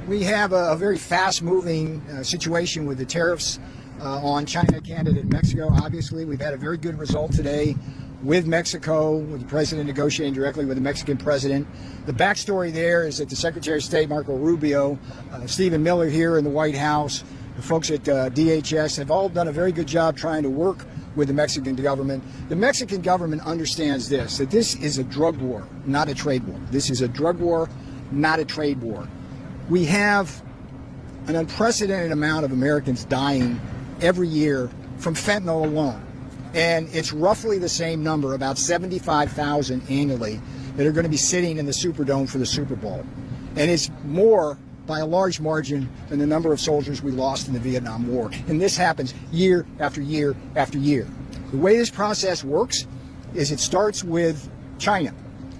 we have a very fast-moving situation with the tariffs on China, Canada, and Mexico. Obviously, we've had a very good result today with Mexico, with the president negotiating directly with the Mexican president. The backstory there is that the Secretary of State, Marco Rubio, Stephen Miller here in the White House, the folks at DHS have all done a very good job trying to work with the Mexican government. The Mexican government understands this, that this is a drug war, not a trade war. This is a drug war, not a trade war. We have an unprecedented amount of Americans dying every year from fentanyl alone. And it's roughly the same number, about 75,000 annually, that are going to be sitting in the Superdome for the Super Bowl. And it's more, by a large margin, than the number of soldiers we lost in the Vietnam War. And this happens year after year after year. The way this process works is it starts with China.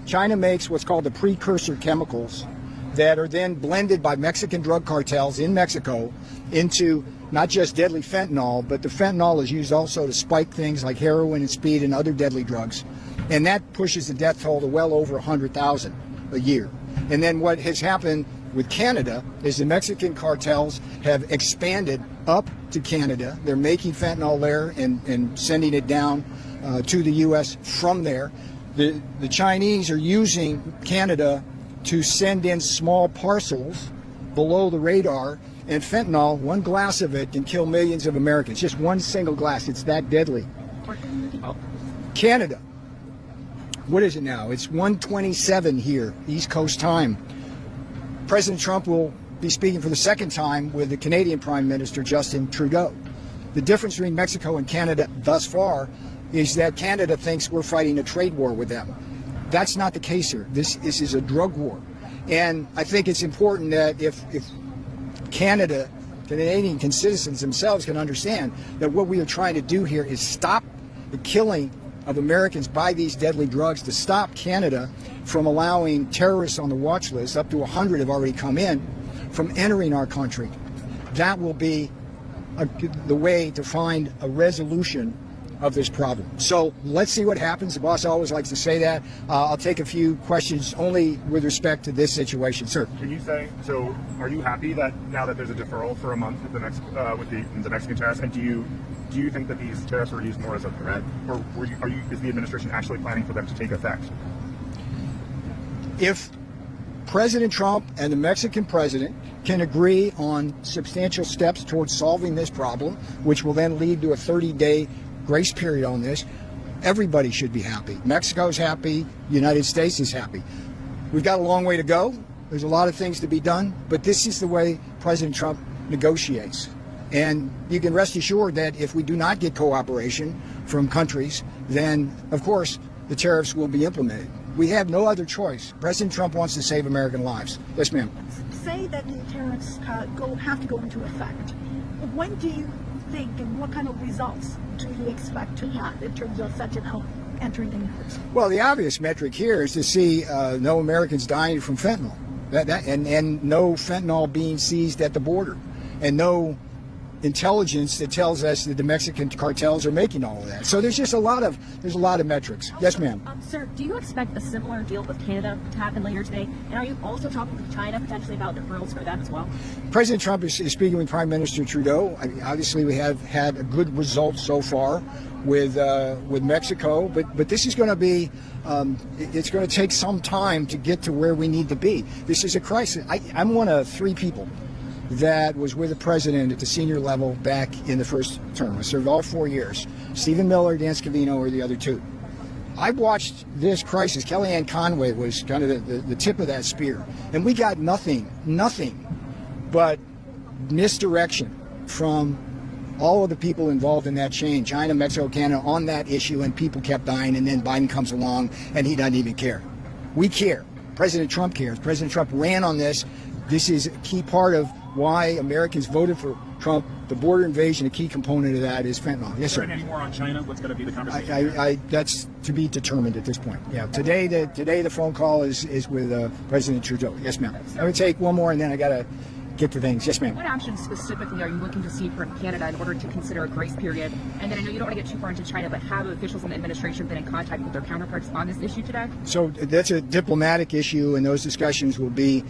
China makes what's called the precursor chemicals that are then blended by Mexican drug cartels in Mexico into not just deadly fentanyl, but the fentanyl is used also to spike things like heroin and speed and other deadly drugs. And that pushes the death toll to well over 100,000 a year. And then what has happened with Canada is the Mexican cartels have expanded up to Canada. They're making fentanyl there and sending it down to the U.S. from there. The Chinese are using Canada to send in small parcels below the radar. And fentanyl, one glass of it can kill millions of Americans. Just one single glass. It's that deadly. Canada, what is it now? It's 1:27 here, East Coast time. President Trump will be speaking for the second time with the Canadian Prime Minister, Justin Trudeau. The difference between Mexico and Canada thus far is that Canada thinks we're fighting a trade war with them. That's not the case here. This is a drug war. And I think it's important that if Canadian citizens themselves can understand that what we are trying to do here is stop the killing of Americans by these deadly drugs, to stop Canada from allowing terrorists on the watch list, up to 100 have already come in, from entering our country. That will be the way to find a resolution of this problem. So let's see what happens. The boss always likes to say that. I'll take a few questions only with respect to this situation. Sir. Can you say, so are you happy that now that there's a deferral for a month with the Mexican tariffs, and do you think that these tariffs were used more as a threat, or is the administration actually planning for them to take effect? If President Trump and the Mexican president can agree on substantial steps towards solving this problem, which will then lead to a 30-day grace period on this, everybody should be happy. Mexico's happy, the United States is happy. We've got a long way to go. There's a lot of things to be done, but this is the way President Trump negotiates. And you can rest assured that if we do not get cooperation from countries, then of course the tariffs will be implemented. We have no other choice. President Trump wants to save American lives. Yes, ma'am. Say that the tariffs have to go into effect. When do you think, and what kind of results do you expect to have in terms of fentanyl entering the U.S.? Well, the obvious metric here is to see no Americans dying from fentanyl, and no fentanyl being seized at the border, and no intelligence that tells us that the Mexican cartels are making all of that. So there's just a lot of metrics. Yes, ma'am. Sir, do you expect a similar deal with Canada to happen later today? And are you also talking with China potentially about deferrals for that as well? President Trump is speaking with Prime Minister Trudeau. Obviously, we have had a good result so far with Mexico, but this is going to be it's going to take some time to get to where we need to be. This is a crisis. I'm one of 3 people that was with the president at the senior level back in the first term. I served all 4 years. Stephen Miller, Dan Scavino were the other 2. I watched this crisis. Kellyanne Conway was kind of the tip of that spear. And we got nothing but misdirection from all of the people involved in that chain, China, Mexico, Canada, on that issue, and people kept dying, and then Biden comes along and he doesn't even care. We care. President Trump cares. President Trump ran on this. This is a key part of why Americans voted for Trump. The border invasion, a key component of that is fentanyl. Yes, sir. Any more on China? What's going to be the conversation? That's to be determined at this point. Yeah. Today the phone call is with President Trudeau. Yes, ma'am. I'm going to take one more, and then I got to get to things. Yes, ma'am. What actions specifically are you looking to see from Canada in order to consider a grace period? And then I know you don't want to get too far into China, but have officials in the administration been in contact with their counterparts on this issue today? So that's a diplomatic issue, and those discussions will be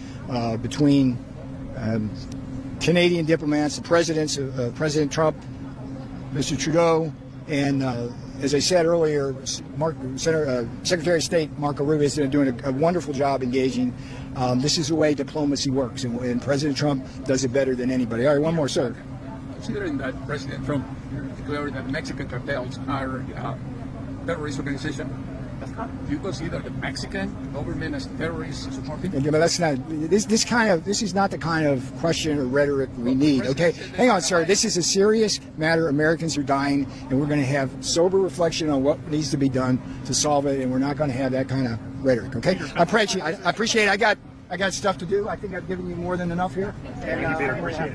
between Canadian diplomats, the presidents, President Trump, Mr. Trudeau, and as I said earlier, Secretary of State Marco Rubio is doing a wonderful job engaging. This is the way diplomacy works, and President Trump does it better than anybody. All right, one more, sir. Considering that President Trump declared that Mexican cartels are a terrorist organization, do you consider the Mexican government as terrorist supporting? Yeah, but that's not this is not the kind of question or rhetoric we need. Okay, hang on, sir. This is a serious matter. Americans are dying, and we're going to have sober reflection on what needs to be done to solve it, and we're not going to have that kind of rhetoric. Okay, I appreciate it. I got stuff to do. I think I've given you more than enough here. Thank you, Peter. Appreciate it.